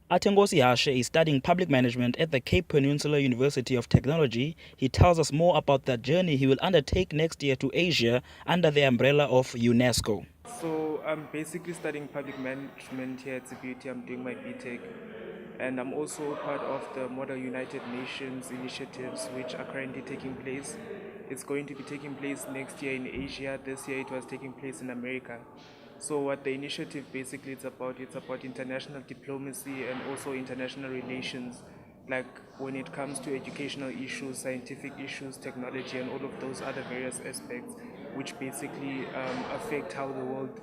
Athenkosi Hashe is studying public management at the Cape Peninsula University of Technology. He tells us more about the journey he will undertake next year to Asia under the umbrella of UNESCO. So I'm basically studying public management here at CPUT. I'm doing my BTech, and I'm also part of the Model United Nations initiatives which are currently taking place. It's going to be taking place next year in Asia. This year it was taking place in America. So what the initiative basically it's about international diplomacy and also international relations, like when it comes to educational issues, scientific issues, technology, and all of those other various aspects, which basically affect how the world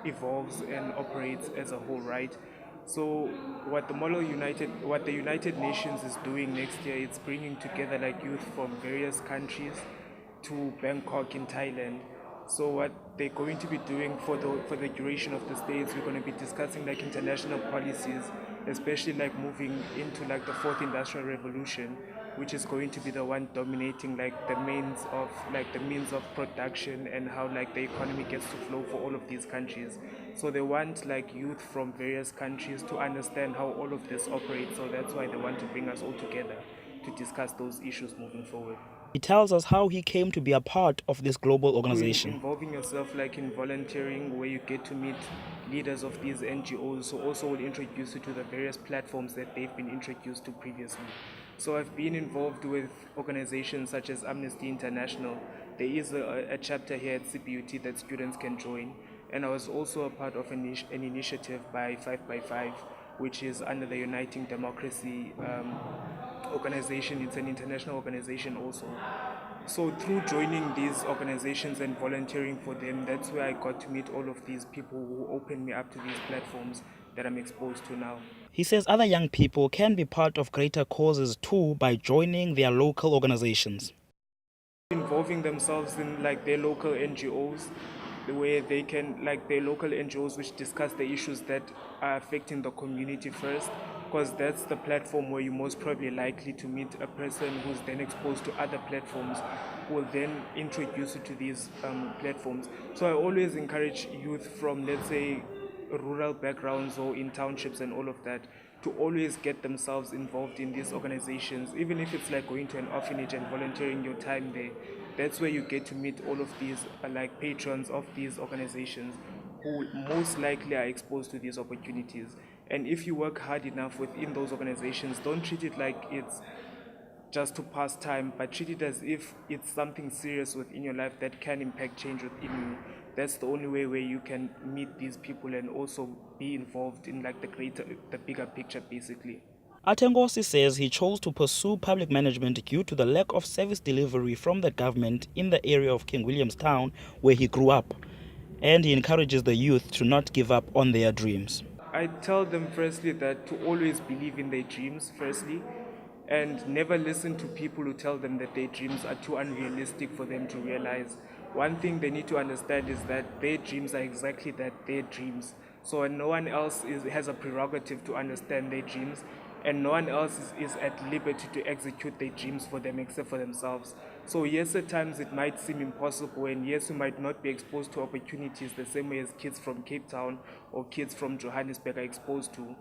evolves and operates as a whole, right? So what the United Nations is doing next year, it's bringing together like youth from various countries to Bangkok in Thailand. So what they're going to be doing for the duration of the stays, we're going to be discussing like international policies, especially like moving into like the fourth industrial revolution, which is going to be the one dominating like the means of production and how like the economy gets to flow for all of these countries. So they want like youth from various countries to understand how all of this operates. So that's why they want to bring us all together to discuss those issues moving forward. He tells us how he came to be a part of this global organization. Involving yourself like in volunteering, where you get to meet leaders of these NGOs, so also will introduce you to the various platforms that they've been introduced to previously. So I've been involved with organizations such as Amnesty International. There is a chapter here at CPUT that students can join, and I was also a part of an initiative by 5 by 5, which is under the Uniting Democracy organization. It's an international organization also. So through joining these organizations and volunteering for them, that's where I got to meet all of these people who opened me up to these platforms that I'm exposed to now. He says other young people can be part of greater causes too by joining their local organizations. Involving themselves in like their local NGOs, where they can like their local NGOs which discuss the issues that are affecting the community first, because that's the platform where you're most probably likely to meet a person who's then exposed to other platforms, who will then introduce you to these platforms. So I always encourage youth from, let's say, rural backgrounds or in townships and all of that, to always get themselves involved in these organizations, even if it's like going to an orphanage and volunteering your time there. That's where you get to meet all of these like patrons of these organizations who most likely are exposed to these opportunities. And if you work hard enough within those organizations, don't treat it like it's just to pass time, but treat it as if it's something serious within your life that can impact change within you. That's the only way where you can meet these people and also be involved in like the bigger picture, basically. Athenkosi says he chose to pursue public management due to the lack of service delivery from the government in the area of King Williamstown, where he grew up, and he encourages the youth to not give up on their dreams. I tell them firstly that to always believe in their dreams, firstly, and never listen to people who tell them that their dreams are too unrealistic for them to realize. One thing they need to understand is that their dreams are exactly that, their dreams. So no one else has a prerogative to understand their dreams, and no one else is at liberty to execute their dreams for them except for themselves. So yes, at times it might seem impossible, and yes, you might not be exposed to opportunities the same way as kids from Cape Town or kids from Johannesburg are exposed to,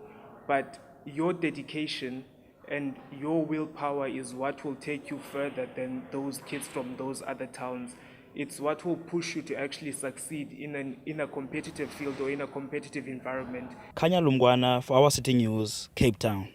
but your dedication and your willpower is what will take you further than those kids from those other towns. It's what will push you to actually succeed in a competitive field or in a competitive environment. Kanya Lumgwana for Our City News, Cape Town.